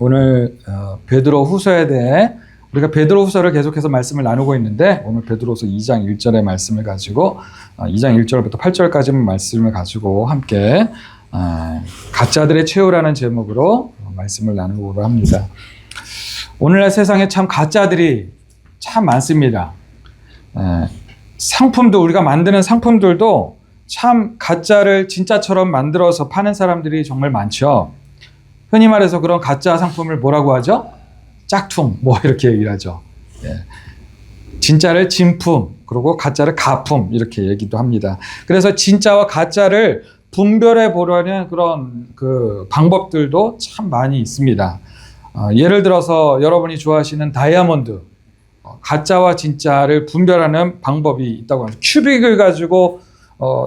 오늘 베드로 후서에 대해 우리가 베드로 후서를 계속해서 말씀을 나누고 있는데 오늘 베드로서 2장 1절의 말씀을 가지고 2장 1절부터 8절까지 말씀을 가지고 함께 가짜들의 최후라는 제목으로 말씀을 나누고자 합니다. 오늘날 세상에 참 가짜들이 참 많습니다. 상품도 우리가 만드는 상품들도 참 가짜를 진짜처럼 만들어서 파는 사람들이 정말 많죠. 흔히 말해서 그런 가짜 상품을 뭐라고 하죠? 짝퉁 뭐 이렇게 얘기를 하죠. 진짜를 진품 그리고 가짜를 가품 이렇게 얘기도 합니다. 그래서 진짜와 가짜를 분별해 보려는 그런 그 방법들도 참 많이 있습니다. 예를 들어서 여러분이 좋아하시는 다이아몬드, 가짜와 진짜를 분별하는 방법이 있다고 합니다. 큐빅을 가지고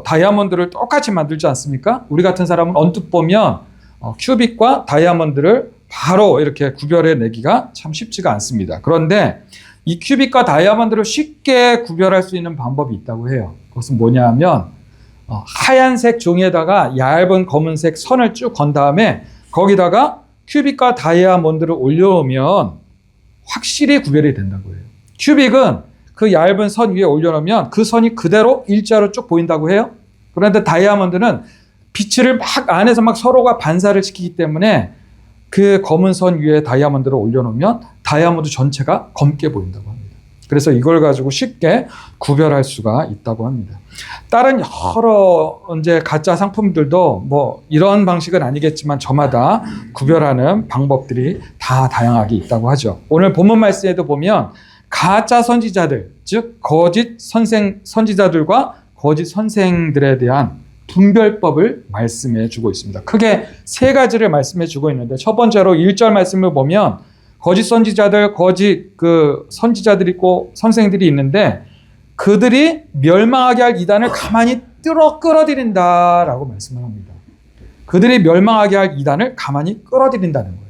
다이아몬드를 똑같이 만들지 않습니까? 우리 같은 사람은 언뜻 보면 큐빅과 다이아몬드를 바로 이렇게 구별해 내기가 참 쉽지가 않습니다. 그런데 이 큐빅과 다이아몬드를 쉽게 구별할 수 있는 방법이 있다고 해요. 그것은 뭐냐 하면 하얀색 종이에다가 얇은 검은색 선을 쭉 건 다음에 거기다가 큐빅과 다이아몬드를 올려놓으면 확실히 구별이 된다고 해요. 큐빅은 그 얇은 선 위에 올려놓으면 그 선이 그대로 일자로 쭉 보인다고 해요. 그런데 다이아몬드는 빛을 막 안에서 막 서로가 반사를 시키기 때문에 그 검은 선 위에 다이아몬드를 올려놓으면 다이아몬드 전체가 검게 보인다고 합니다. 그래서 이걸 가지고 쉽게 구별할 수가 있다고 합니다. 다른 여러 이제 가짜 상품들도 뭐 이런 방식은 아니겠지만 저마다 구별하는 방법들이 다 다양하게 있다고 하죠. 오늘 본문 말씀에도 보면 가짜 선지자들, 즉 거짓 선지자들과 거짓 선생들에 대한 분별법을 말씀해 주고 있습니다. 크게 세 가지를 말씀해 주고 있는데 첫 번째로 1절 말씀을 보면 거짓 선지자들, 거짓 선지자들이 있고 선생들이 있는데 그들이 멸망하게 할 이단을 가만히 끌어들인다라고 말씀을 합니다. 그들이 멸망하게 할 이단을 가만히 끌어들인다는 거예요.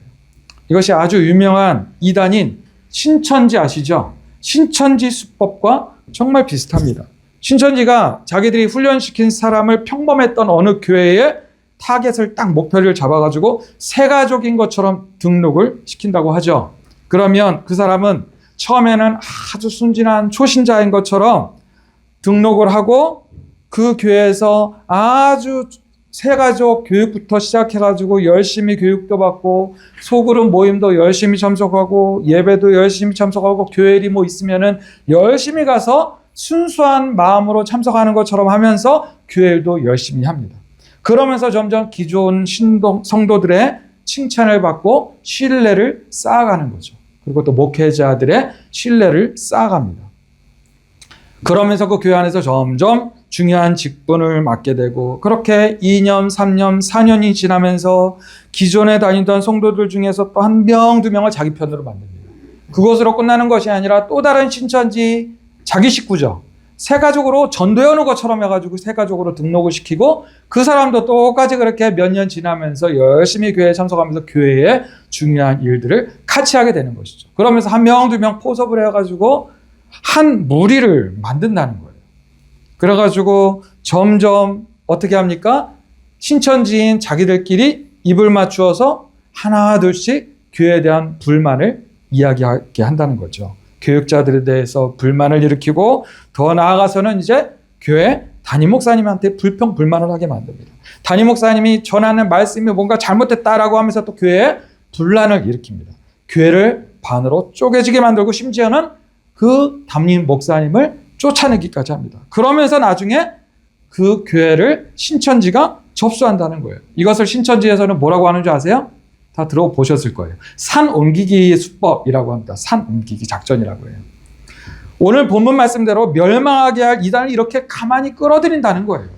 이것이 아주 유명한 이단인 신천지 아시죠? 신천지 수법과 정말 비슷합니다. 신천지가 자기들이 훈련시킨 사람을 평범했던 어느 교회에 타겟을 딱 목표를 잡아가지고 세가족인 것처럼 등록을 시킨다고 하죠. 그러면 그 사람은 처음에는 아주 순진한 초신자인 것처럼 등록을 하고 그 교회에서 아주 세가족 교육부터 시작해가지고 열심히 교육도 받고 소그룹 모임도 열심히 참석하고 예배도 열심히 참석하고 교회일이 뭐 있으면은 열심히 가서 순수한 마음으로 참석하는 것처럼 하면서 교회일도 열심히 합니다. 그러면서 점점 기존 성도들의 칭찬을 받고 신뢰를 쌓아가는 거죠. 그리고 또 목회자들의 신뢰를 쌓아갑니다. 그러면서 그 교회 안에서 점점 중요한 직분을 맡게 되고 그렇게 2년, 3년, 4년이 지나면서 기존에 다니던 성도들 중에서 또 한 명, 두 명을 자기 편으로 만듭니다. 그것으로 끝나는 것이 아니라 또 다른 신천지 자기 식구죠. 세가족으로 전도해 오는 것처럼 해가지고 세가족으로 등록을 시키고 그 사람도 똑같이 그렇게 몇 년 지나면서 열심히 교회에 참석하면서 교회의 중요한 일들을 같이 하게 되는 것이죠. 그러면서 한 명, 두 명 포섭을 해가지고 한 무리를 만든다는 거예요. 그래가지고 점점 어떻게 합니까? 신천지인 자기들끼리 입을 맞추어서 하나 둘씩 교회에 대한 불만을 이야기하게 한다는 거죠. 교육자들에 대해서 불만을 일으키고 더 나아가서는 이제 교회 담임 목사님한테 불평불만을 하게 만듭니다. 담임 목사님이 전하는 말씀이 뭔가 잘못됐다라고 하면서 또 교회에 분란을 일으킵니다. 교회를 반으로 쪼개지게 만들고 심지어는 그 담임 목사님을 쫓아내기까지 합니다. 그러면서 나중에 그 교회를 신천지가 접수한다는 거예요. 이것을 신천지에서는 뭐라고 하는 줄 아세요? 다 들어보셨을 거예요. 산 옮기기 수법이라고 합니다. 산 옮기기 작전이라고 해요. 오늘 본문 말씀대로 멸망하게 할 이단을 이렇게 가만히 끌어들인다는 거예요.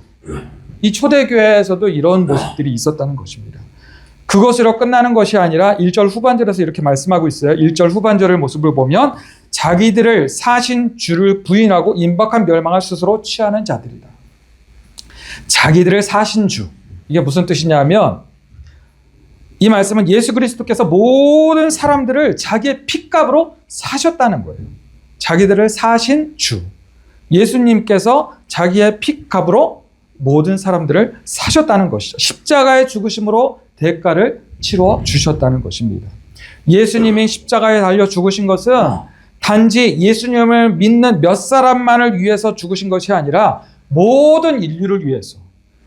이 초대교회에서도 이런 모습들이 있었다는 것입니다. 그것으로 끝나는 것이 아니라 1절 후반절에서 이렇게 말씀하고 있어요. 1절 후반절의 모습을 보면 자기들을 사신 주를 부인하고 임박한 멸망을 스스로 취하는 자들이다. 자기들을 사신 주. 이게 무슨 뜻이냐면 이 말씀은 예수 그리스도께서 모든 사람들을 자기의 핏값으로 사셨다는 거예요. 자기들을 사신 주. 예수님께서 자기의 핏값으로 모든 사람들을 사셨다는 것이죠. 십자가의 죽으심으로 대가를 치러 주셨다는 것입니다. 예수님이 십자가에 달려 죽으신 것은 단지 예수님을 믿는 몇 사람만을 위해서 죽으신 것이 아니라 모든 인류를 위해서,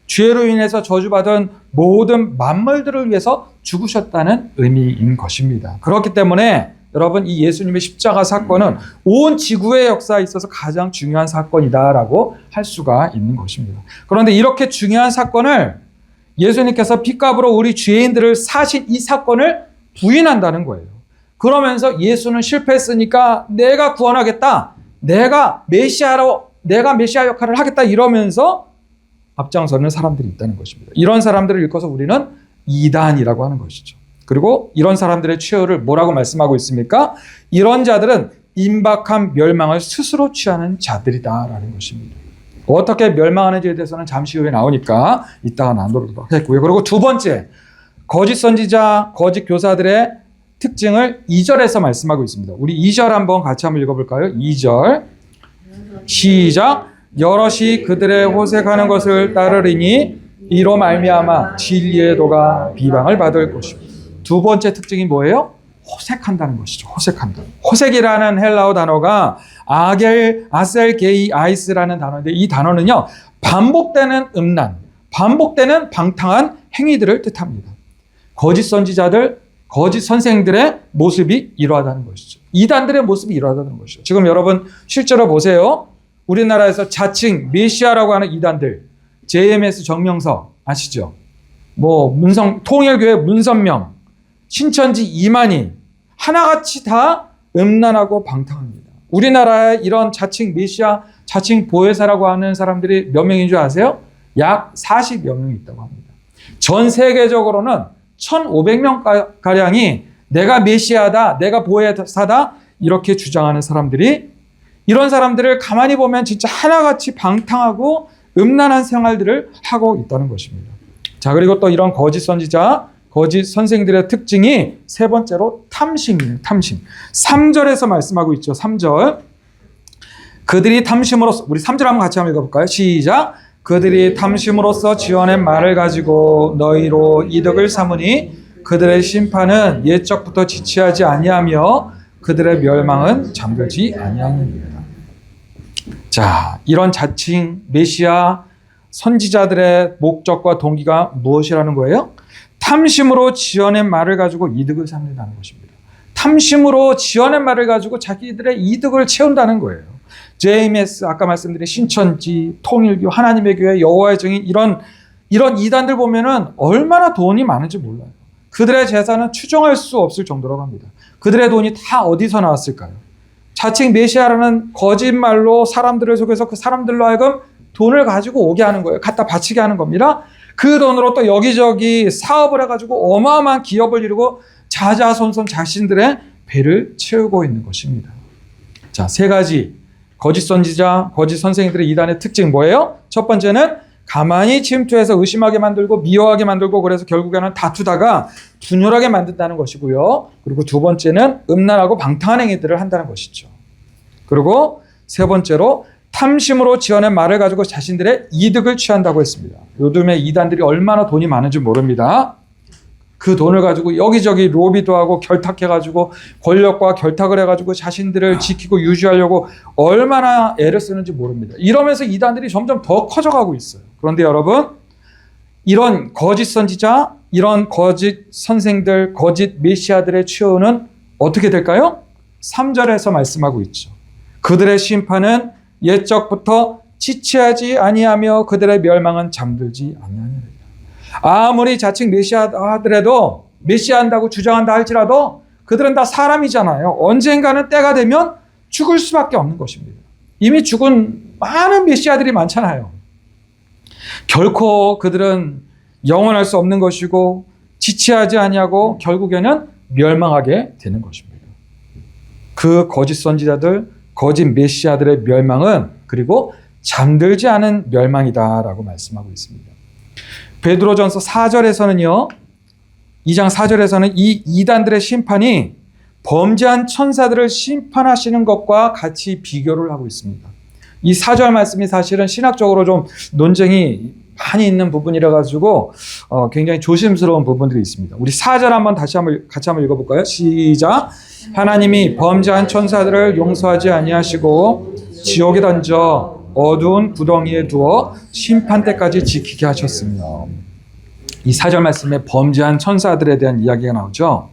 죄로 인해서 저주받은 모든 만물들을 위해서 죽으셨다는 의미인 것입니다. 그렇기 때문에 여러분, 이 예수님의 십자가 사건은 온 지구의 역사에 있어서 가장 중요한 사건이다라고 할 수가 있는 것입니다. 그런데 이렇게 중요한 사건을 예수님께서 피값으로 우리 죄인들을 사신 이 사건을 부인한다는 거예요. 그러면서 예수는 실패했으니까 내가 구원하겠다, 내가 메시아 역할을 하겠다 이러면서 앞장서는 사람들이 있다는 것입니다. 이런 사람들을 일컬어서 우리는 이단이라고 하는 것이죠. 그리고 이런 사람들의 최후를 뭐라고 말씀하고 있습니까? 이런 자들은 임박한 멸망을 스스로 취하는 자들이다라는 것입니다. 어떻게 멸망하는지에 대해서는 잠시 후에 나오니까 이따가 나누도록 하겠고요. 그리고 두 번째, 거짓 선지자, 거짓 교사들의 특징을 2절에서 말씀하고 있습니다. 우리 2절 한번 같이 한번 읽어볼까요? 2절 시작. 여럿이 그들의 호색하는 것을 따르리니 이로 말미암아 진리의 도가 비방을 받을 것이고. 두 번째 특징이 뭐예요? 호색한다는 것이죠. 호색한다. 호색이라는 헬라어 단어가 아셀게이아이스라는 단어인데, 이 단어는요, 반복되는 음란, 반복되는 방탕한 행위들을 뜻합니다. 거짓 선지자들, 거짓 선생들의 모습이 이러하다는 것이죠. 이단들의 모습이 이러하다는 것이죠. 지금 여러분 실제로 보세요. 우리나라에서 자칭 메시아라고 하는 이단들, JMS 정명서 아시죠? 통일교회 문선명, 신천지 이만희, 하나같이 다 음란하고 방탕합니다. 우리나라에 이런 자칭 메시아, 자칭 보혜사라고 하는 사람들이 몇 명인 줄 아세요? 약 40여 명이 있다고 합니다. 전 세계적으로는 1,500명가량이 내가 메시아다, 내가 보혜사다 이렇게 주장하는 사람들이, 이런 사람들을 가만히 보면 진짜 하나같이 방탕하고 음란한 생활들을 하고 있다는 것입니다. 자, 그리고 또 이런 거짓 선지자, 거짓 선생들의 특징이 세 번째로 탐심이에요. 탐심. 3절에서 말씀하고 있죠. 3절. 그들이 탐심으로써, 우리 3절 한번 같이 한번 읽어볼까요? 시작. 그들이 탐심으로써 지어낸 말을 가지고 너희로 이득을 삼으니 그들의 심판은 옛적부터 지체하지 아니하며 그들의 멸망은 잠들지 아니하느니라. 자, 이런 자칭 메시아 선지자들의 목적과 동기가 무엇이라는 거예요? 탐심으로 지어낸 말을 가지고 이득을 삼는다는 것입니다. 탐심으로 지어낸 말을 가지고 자기들의 이득을 채운다는 거예요. JMS, 아까 말씀드린 신천지, 통일교, 하나님의 교회, 여호와의 증인, 이런 이단들 보면은 얼마나 돈이 많은지 몰라요. 그들의 재산은 추정할 수 없을 정도라고 합니다. 그들의 돈이 다 어디서 나왔을까요? 자칭 메시아라는 거짓말로 사람들을 속여서 그 사람들로 하여금 돈을 가지고 오게 하는 거예요. 갖다 바치게 하는 겁니다. 그 돈으로 또 여기저기 사업을 해가지고 어마어마한 기업을 이루고 자자손손 자신들의 배를 채우고 있는 것입니다. 자, 세 가지 거짓 선지자, 거짓 선생님들의 이단의 특징 뭐예요? 첫 번째는 가만히 침투해서 의심하게 만들고 미워하게 만들고, 그래서 결국에는 다투다가 분열하게 만든다는 것이고요. 그리고 두 번째는 음란하고 방탕한 행위들을 한다는 것이죠. 그리고 세 번째로 탐심으로 지어낸 말을 가지고 자신들의 이득을 취한다고 했습니다. 요즘에 이단들이 얼마나 돈이 많은지 모릅니다. 그 돈을 가지고 여기저기 로비도 하고 결탁해가지고 권력과 결탁을 해가지고 자신들을 지키고 유지하려고 얼마나 애를 쓰는지 모릅니다. 이러면서 이단들이 점점 더 커져가고 있어요. 그런데 여러분, 이런 거짓 선지자, 이런 거짓 선생들, 거짓 메시아들의 최후는 어떻게 될까요? 3절에서 말씀하고 있죠. 그들의 심판은 옛적부터 지체하지 아니하며 그들의 멸망은 잠들지 아니하느니라. 아무리 자칭 메시아 하더라도, 메시아한다고 주장한다 할지라도 그들은 다 사람이잖아요. 언젠가는 때가 되면 죽을 수밖에 없는 것입니다. 이미 죽은 많은 메시아들이 많잖아요. 결코 그들은 영원할 수 없는 것이고 지체하지 아니하고 결국에는 멸망하게 되는 것입니다. 그 거짓 선지자들, 거짓 메시아들의 멸망은 그리고 잠들지 않은 멸망이다라고 말씀하고 있습니다. 베드로전서 4절에서는요, 2장 4절에서는 이 이단들의 심판이 범죄한 천사들을 심판하시는 것과 같이 비교를 하고 있습니다. 이 4절 말씀이 사실은 신학적으로 좀 논쟁이 많이 있는 부분이라 가지고 굉장히 조심스러운 부분들이 있습니다. 우리 4절 같이 한번 읽어볼까요? 시작. 하나님이 범죄한 천사들을 용서하지 아니하시고 지옥에 던져 어두운 구덩이에 두어 심판 때까지 지키게 하셨으며. 이 4절 말씀에 범죄한 천사들에 대한 이야기가 나오죠.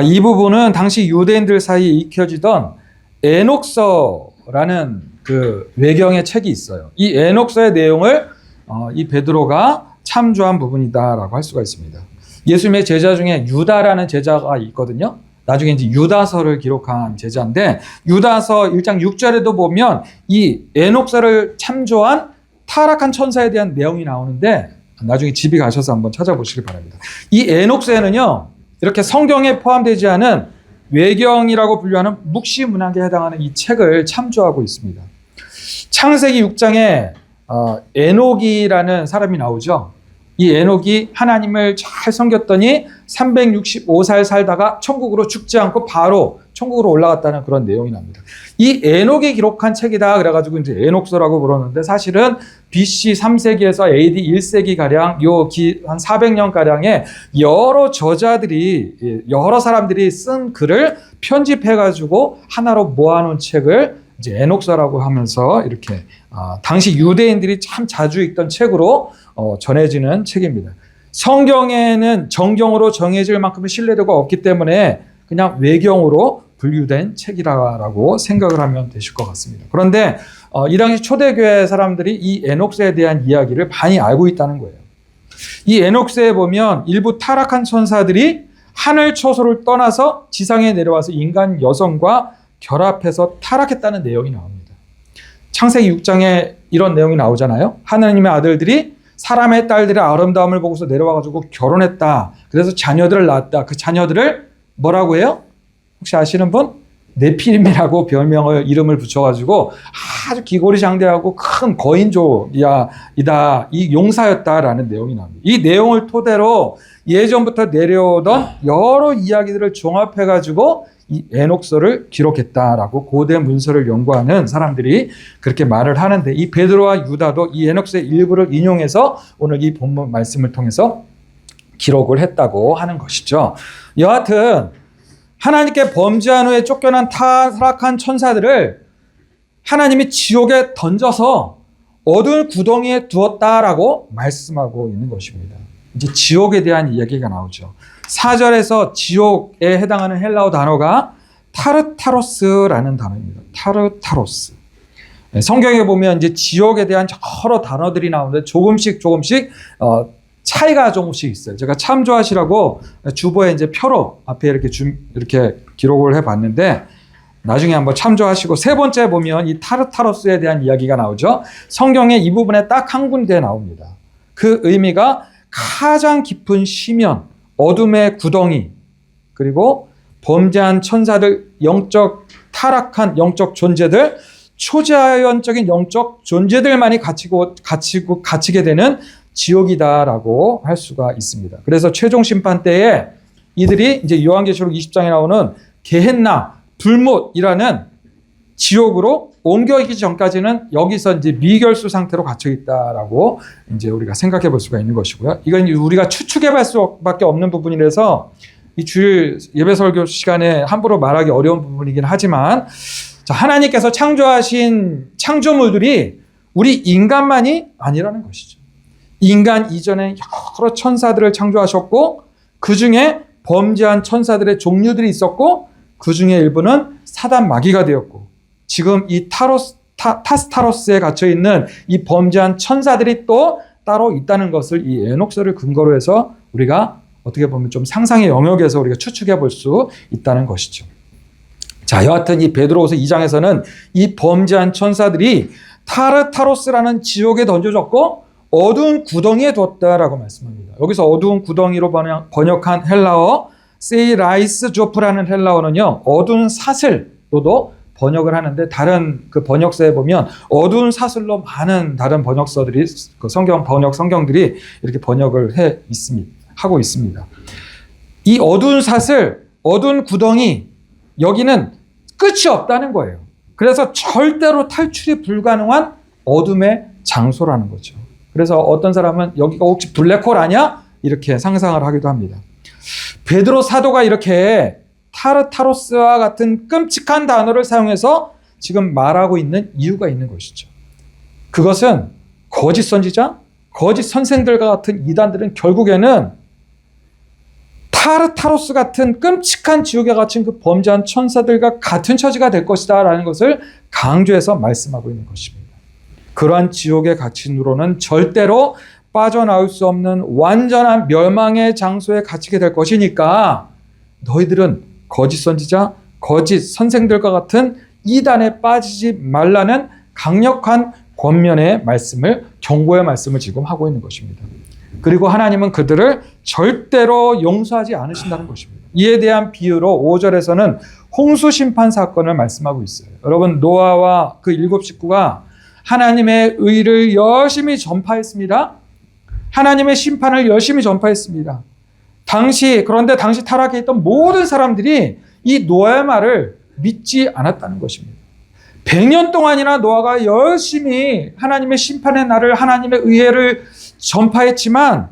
이 부분은 당시 유대인들 사이에 익혀지던 에녹서라는 그 외경의 책이 있어요. 이 에녹서의 내용을 이 베드로가 참조한 부분이다라고 할 수가 있습니다. 예수님의 제자 중에 유다라는 제자가 있거든요. 나중에 이제 유다서를 기록한 제자인데, 유다서 1장 6절에도 보면 이 에녹서를 참조한 타락한 천사에 대한 내용이 나오는데, 나중에 집에 가셔서 한번 찾아보시기 바랍니다. 이 에녹서에는요, 이렇게 성경에 포함되지 않은 외경이라고 분류하는 묵시문학에 해당하는 이 책을 참조하고 있습니다. 창세기 6장에 에녹이라는 사람이 나오죠. 이 에녹이 하나님을 잘 섬겼더니 365살 살다가 천국으로 죽지 않고 바로 천국으로 올라갔다는 그런 내용이 납니다. 이 에녹이 기록한 책이다 그래가지고 이제 에녹서라고 부르는데, 사실은 BC 3세기에서 AD 1세기 가량 한 400년 가량의 여러 저자들이, 여러 사람들이 쓴 글을 편집해가지고 하나로 모아놓은 책을 이제 에녹서라고 하면서 이렇게 당시 유대인들이 참 자주 읽던 책으로 전해지는 책입니다. 성경에는 정경으로 정해질 만큼의 신뢰도가 없기 때문에 그냥 외경으로 분류된 책이라고 생각을 하면 되실 것 같습니다. 그런데 이 당시 초대교회 사람들이 이 에녹서에 대한 이야기를 많이 알고 있다는 거예요. 이 에녹서에 보면 일부 타락한 천사들이 하늘 처소를 떠나서 지상에 내려와서 인간 여성과 결합해서 타락했다는 내용이 나옵니다. 창세기 6장에 이런 내용이 나오잖아요. 하나님의 아들들이 사람의 딸들의 아름다움을 보고서 내려와가지고 결혼했다. 그래서 자녀들을 낳았다. 그 자녀들을 뭐라고 해요? 혹시 아시는 분? 네피림이라고 이름을 붙여가지고 아주 기고리장대하고 큰 거인족이다, 이 용사였다라는 내용이 나옵니다. 이 내용을 토대로 예전부터 내려오던 여러 이야기들을 종합해가지고 이 에녹서를 기록했다라고 고대 문서를 연구하는 사람들이 그렇게 말을 하는데, 이 베드로와 유다도 이 에녹서의 일부를 인용해서 오늘 이 본문 말씀을 통해서 기록을 했다고 하는 것이죠. 여하튼 하나님께 범죄한 후에 쫓겨난 타락한 천사들을 하나님이 지옥에 던져서 어두운 구덩이에 두었다라고 말씀하고 있는 것입니다. 이제 지옥에 대한 이야기가 나오죠. 4절에서 지옥에 해당하는 헬라어 단어가 타르타로스라는 단어입니다. 타르타로스. 성경에 보면 이제 지옥에 대한 여러 단어들이 나오는데 조금씩 차이가 조금씩 있어요. 제가 참조하시라고 주보에 이제 표로 앞에 이렇게 기록을 해봤는데, 나중에 한번 참조하시고, 세 번째 보면 이 타르타로스에 대한 이야기가 나오죠. 성경에 이 부분에 딱 한 군데 나옵니다. 그 의미가 가장 깊은 심연, 어둠의 구덩이, 그리고 범죄한 천사들, 타락한 영적 존재들, 초자연적인 영적 존재들만이 갇히게 되는 지옥이다라고 할 수가 있습니다. 그래서 최종 심판 때에 이들이 이제 요한계시록 20장에 나오는 게헨나, 불못이라는 지옥으로 옮겨지기 전까지는 여기서 이제 미결수 상태로 갇혀 있다라고 이제 우리가 생각해 볼 수가 있는 것이고요. 이건 우리가 추측해 볼 수밖에 없는 부분이라서 이 주일 예배 설교 시간에 함부로 말하기 어려운 부분이긴 하지만, 하나님께서 창조하신 창조물들이 우리 인간만이 아니라는 것이죠. 인간 이전에 여러 천사들을 창조하셨고, 그 중에 범죄한 천사들의 종류들이 있었고, 그 중에 일부는 사단 마귀가 되었고, 지금 이 타스타로스에 갇혀 있는 이 범죄한 천사들이 또 따로 있다는 것을 이 에녹서를 근거로 해서 우리가 어떻게 보면 좀 상상의 영역에서 우리가 추측해 볼 수 있다는 것이죠. 자, 여하튼 이 베드로후서 2장에서는 이 범죄한 천사들이 타르타로스라는 지옥에 던져졌고 어두운 구덩이에 뒀다라고 말씀합니다. 여기서 어두운 구덩이로 번역한 헬라어 세이라이스 조프라는 헬라어는요, 어두운 사슬로도 번역을 하는데, 다른 그 번역서에 보면 어두운 사슬로 많은 다른 번역서들이, 그 성경들이 이렇게 번역을 하고 있습니다. 이 어두운 사슬, 어두운 구덩이, 여기는 끝이 없다는 거예요. 그래서 절대로 탈출이 불가능한 어둠의 장소라는 거죠. 그래서 어떤 사람은 여기가 혹시 블랙홀 아니야? 이렇게 상상을 하기도 합니다. 베드로 사도가 이렇게 타르타로스와 같은 끔찍한 단어를 사용해서 지금 말하고 있는 이유가 있는 것이죠. 그것은 거짓 선지자, 거짓 선생들과 같은 이단들은 결국에는 타르타로스 같은 끔찍한 지옥에 갇힌 그 범죄한 천사들과 같은 처지가 될 것이다 라는 것을 강조해서 말씀하고 있는 것입니다. 그러한 지옥에 갇힌 후로는 절대로 빠져나올 수 없는 완전한 멸망의 장소에 갇히게 될 것이니까 너희들은 거짓 선지자, 거짓 선생들과 같은 이단에 빠지지 말라는 강력한 권면의 말씀을, 경고의 말씀을 지금 하고 있는 것입니다. 그리고 하나님은 그들을 절대로 용서하지 않으신다는 것입니다. 이에 대한 비유로 5절에서는 홍수 심판 사건을 말씀하고 있어요. 여러분, 노아와 그 7 식구가 하나님의 의를 열심히 전파했습니다. 하나님의 심판을 열심히 전파했습니다. 그런데 당시 타락해 있던 모든 사람들이 이 노아의 말을 믿지 않았다는 것입니다. 100년 동안이나 노아가 열심히 하나님의 심판의 날을, 하나님의 의를 전파했지만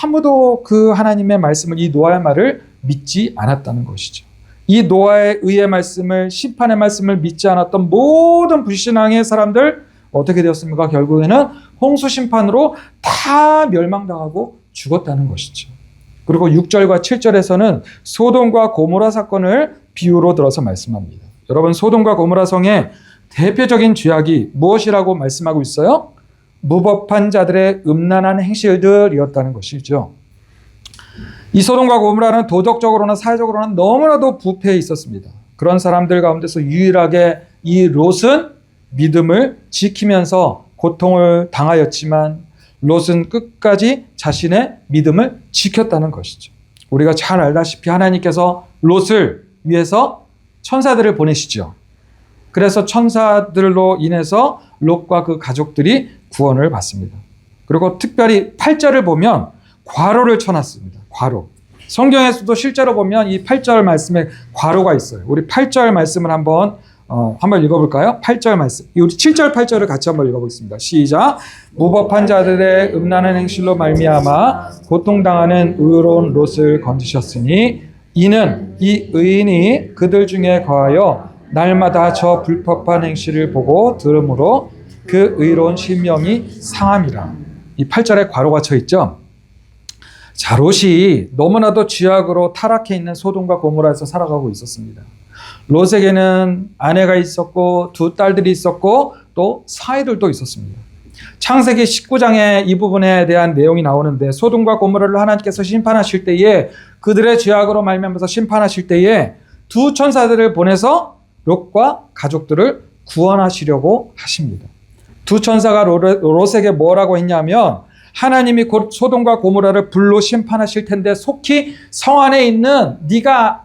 아무도 그 하나님의 말씀을, 이 노아의 말을 믿지 않았다는 것이죠. 이 노아의 의의 말씀을, 심판의 말씀을 믿지 않았던 모든 불신앙의 사람들 어떻게 되었습니까? 결국에는 홍수 심판으로 다 멸망당하고 죽었다는 것이죠. 그리고 6절과 7절에서는 소돔과 고모라 사건을 비유로 들어서 말씀합니다. 여러분, 소돔과 고모라 성의 대표적인 죄악이 무엇이라고 말씀하고 있어요? 무법한 자들의 음란한 행실들이었다는 것이죠. 이 소돔과 고모라는 도덕적으로나 사회적으로나 너무나도 부패해 있었습니다. 그런 사람들 가운데서 유일하게 이 롯은 믿음을 지키면서 고통을 당하였지만 롯은 끝까지 자신의 믿음을 지켰다는 것이죠. 우리가 잘 알다시피 하나님께서 롯을 위해서 천사들을 보내시죠. 그래서 천사들로 인해서 롯과 그 가족들이 구원을 받습니다. 그리고 특별히 8절을 보면 괄호를 쳐놨습니다. 괄호. 성경에서도 실제로 보면 이 8절 말씀에 괄호가 있어요. 우리 8절 말씀을 한번 읽어볼까요? 8절 말씀. 우리 7절, 8절을 같이 한번 읽어보겠습니다. 시작. 무법한 자들의 음란한 행실로 말미암아 고통당하는 의로운 롯을 건지셨으니 이는 이 의인이 그들 중에 거하여 날마다 저 불법한 행실을 보고 들으므로 그 의로운 심령이 상함이라. 이 8절에 괄호가 쳐 있죠. 자, 롯이 너무나도 죄악으로 타락해 있는 소돔과 고모라에서 살아가고 있었습니다. 롯에게는 아내가 있었고 두 딸들이 있었고 또 사이들도 있었습니다. 창세기 19장에 이 부분에 대한 내용이 나오는데 소돔과 고모라를 하나님께서 심판하실 때에 그들의 죄악으로 말미암아서 심판하실 때에 두 천사들을 보내서 롯과 가족들을 구원하시려고 하십니다. 두 천사가 롯에게 뭐라고 했냐면 하나님이 곧 소돔과 고모라를 불로 심판하실 텐데 속히 성 안에 있는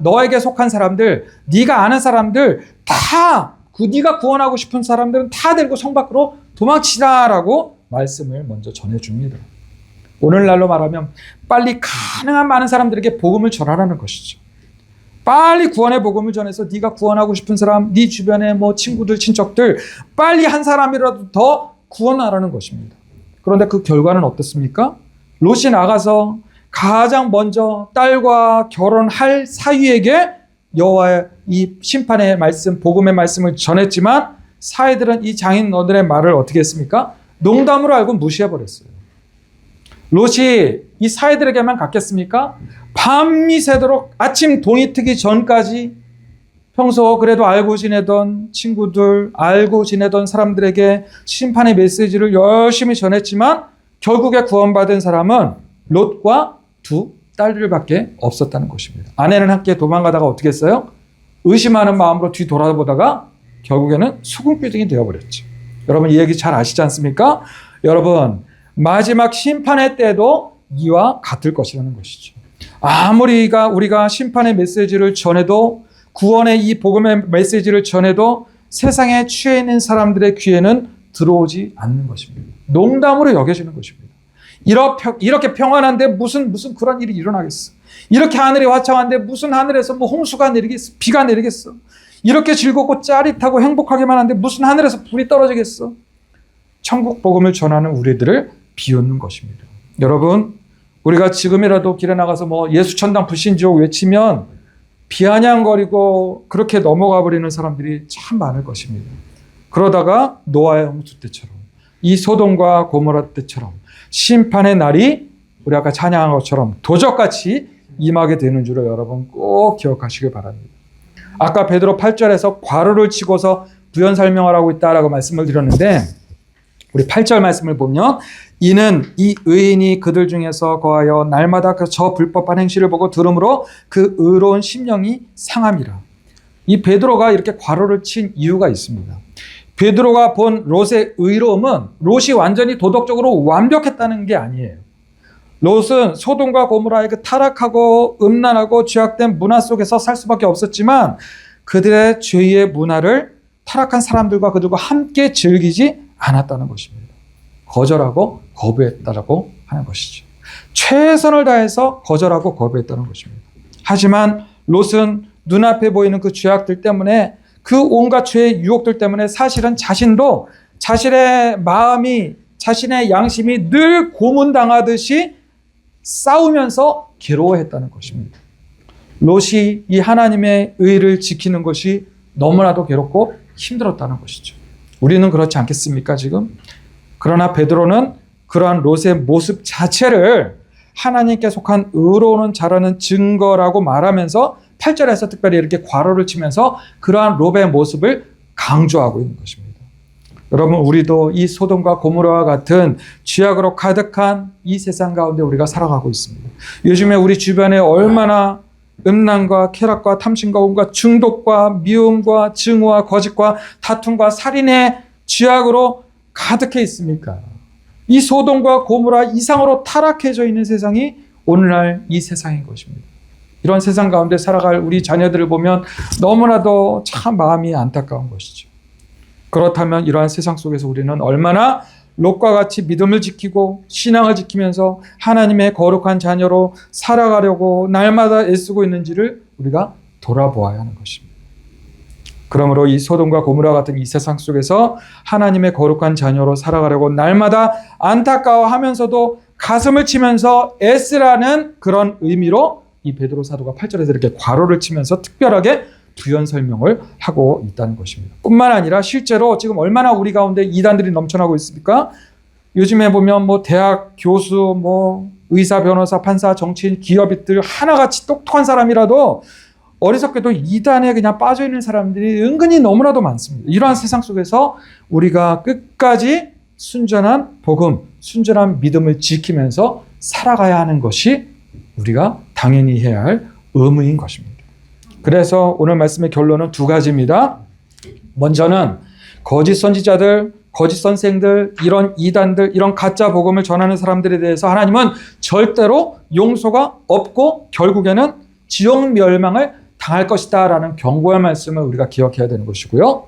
너에게 속한 사람들, 네가 아는 사람들 다 네가 구원하고 싶은 사람들은 다 데리고 성 밖으로 도망치라라고 말씀을 먼저 전해줍니다. 오늘날로 말하면 빨리 가능한 많은 사람들에게 복음을 전하라는 것이죠. 빨리 구원의 복음을 전해서 네가 구원하고 싶은 사람, 네 주변의 친구들, 친척들 빨리 한 사람이라도 더 구원하라는 것입니다. 그런데 그 결과는 어떻습니까? 롯이 나가서 가장 먼저 딸과 결혼할 사위에게 여호와의 이 심판의 말씀, 복음의 말씀을 전했지만 사위들은 이 장인어른의 말을 어떻게 했습니까? 농담으로 알고 무시해버렸어요. 롯이 이 사위들에게만 갔겠습니까? 밤이 새도록 아침 동이 트기 전까지 평소 그래도 알고 지내던 친구들, 알고 지내던 사람들에게 심판의 메시지를 열심히 전했지만 결국에 구원받은 사람은 롯과 두 딸들밖에 없었다는 것입니다. 아내는 함께 도망가다가 어떻게 했어요? 의심하는 마음으로 뒤 돌아보다가 결국에는 수군비등이 되어버렸죠. 여러분 이 얘기 잘 아시지 않습니까? 여러분 마지막 심판의 때도 이와 같을 것이라는 것이죠. 아무리 우리가 심판의 메시지를 전해도 구원의 이 복음의 메시지를 전해도 세상에 취해 있는 사람들의 귀에는 들어오지 않는 것입니다. 농담으로 여겨지는 것입니다. 이렇게 평안한데 무슨 그런 일이 일어나겠어. 이렇게 하늘이 화창한데 무슨 하늘에서 홍수가 내리겠어. 비가 내리겠어. 이렇게 즐겁고 짜릿하고 행복하기만 한데 무슨 하늘에서 불이 떨어지겠어. 천국 복음을 전하는 우리들을 비웃는 것입니다. 여러분, 우리가 지금이라도 길에 나가서 예수 천당 불신지옥 외치면 비아냥거리고 그렇게 넘어가 버리는 사람들이 참 많을 것입니다. 그러다가 노아의 홍수 때처럼, 이 소돔과 고모라 때처럼 심판의 날이 우리 아까 찬양한 것처럼 도적같이 임하게 되는 줄을 여러분 꼭 기억하시길 바랍니다. 아까 베드로 8절에서 괄호를 치고서 부연 설명을 하고 있다라고 말씀을 드렸는데, 우리 8절 말씀을 보면 이는 이 의인이 그들 중에서 거하여 날마다 저 불법한 행실을 보고 들음으로 그 의로운 심령이 상함이라. 이 베드로가 이렇게 괄호를 친 이유가 있습니다. 베드로가 본 롯의 의로움은 롯이 완전히 도덕적으로 완벽했다는 게 아니에요. 롯은 소돔과 고모라의 그 타락하고 음란하고 죄악된 문화 속에서 살 수밖에 없었지만 그들의 죄의 문화를 타락한 사람들과 그들과 함께 즐기지 않았다는 것입니다. 거절하고 거부했다라고 하는 것이죠. 최선을 다해서 거절하고 거부했다는 것입니다. 하지만 롯은 눈앞에 보이는 그 죄악들 때문에, 그 온갖 죄의 유혹들 때문에 사실은 자신도 자신의 마음이, 자신의 양심이 늘 고문당하듯이 싸우면서 괴로워했다는 것입니다. 롯이 이 하나님의 의를 지키는 것이 너무나도 괴롭고 힘들었다는 것이죠. 우리는 그렇지 않겠습니까, 지금? 그러나 베드로는 그러한 롯의 모습 자체를 하나님께 속한 의로운 자라는 증거라고 말하면서 8절에서 특별히 이렇게 괄호를 치면서 그러한 롯의 모습을 강조하고 있는 것입니다. 여러분, 우리도 이 소돔과 고모라와 같은 죄악으로 가득한 이 세상 가운데 우리가 살아가고 있습니다. 요즘에 우리 주변에 얼마나 음란과 쾌락과 탐심과 온갖 중독과 미움과 증오와 거짓과 다툼과 살인의 죄악으로 가득해 있습니까? 이 소돔과 고모라 이상으로 타락해져 있는 세상이 오늘날 이 세상인 것입니다. 이런 세상 가운데 살아갈 우리 자녀들을 보면 너무나도 참 마음이 안타까운 것이죠. 그렇다면 이러한 세상 속에서 우리는 얼마나 롯과 같이 믿음을 지키고 신앙을 지키면서 하나님의 거룩한 자녀로 살아가려고 날마다 애쓰고 있는지를 우리가 돌아보아야 하는 것입니다. 그러므로 이 소돔과 고모라 같은 이 세상 속에서 하나님의 거룩한 자녀로 살아가려고 날마다 안타까워하면서도 가슴을 치면서 애쓰라는 그런 의미로 이 베드로 사도가 8절에서 이렇게 괄호를 치면서 특별하게 부연 설명을 하고 있다는 것입니다. 뿐만 아니라 실제로 지금 얼마나 우리 가운데 이단들이 넘쳐나고 있습니까? 요즘에 보면 대학 교수, 의사, 변호사, 판사, 정치인, 기업인들 하나같이 똑똑한 사람이라도 어리석게도 이단에 그냥 빠져 있는 사람들이 은근히 너무나도 많습니다. 이러한 세상 속에서 우리가 끝까지 순전한 복음, 순전한 믿음을 지키면서 살아가야 하는 것이 우리가 당연히 해야 할 의무인 것입니다. 그래서 오늘 말씀의 결론은 두 가지입니다. 먼저는 거짓 선지자들, 거짓 선생들, 이런 이단들, 이런 가짜 복음을 전하는 사람들에 대해서 하나님은 절대로 용서가 없고 결국에는 지옥 멸망을 당할 것이다 라는 경고의 말씀을 우리가 기억해야 되는 것이고요.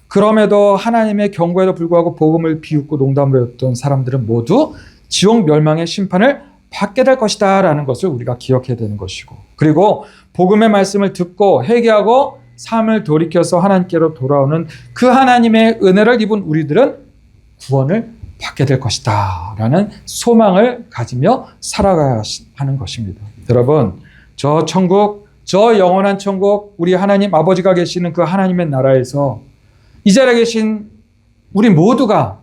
그럼에도 하나님의 경고에도 불구하고 복음을 비웃고 농담으로 했던 사람들은 모두 지옥 멸망의 심판을 받게 될 것이다 라는 것을 우리가 기억해야 되는 것이고, 그리고 복음의 말씀을 듣고 회개하고 삶을 돌이켜서 하나님께로 돌아오는 그 하나님의 은혜를 입은 우리들은 구원을 받게 될 것이다 라는 소망을 가지며 살아가야 하는 것입니다. 여러분, 저 천국, 저 영원한 천국, 우리 하나님 아버지가 계시는 그 하나님의 나라에서 이 자리에 계신 우리 모두가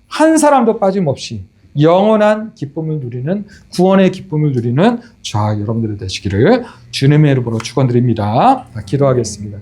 한 사람도 빠짐없이 영원한 기쁨을 누리는, 구원의 기쁨을 누리는 저와 여러분들이 되시기를 주님의 이름으로 축원드립니다. 기도하겠습니다.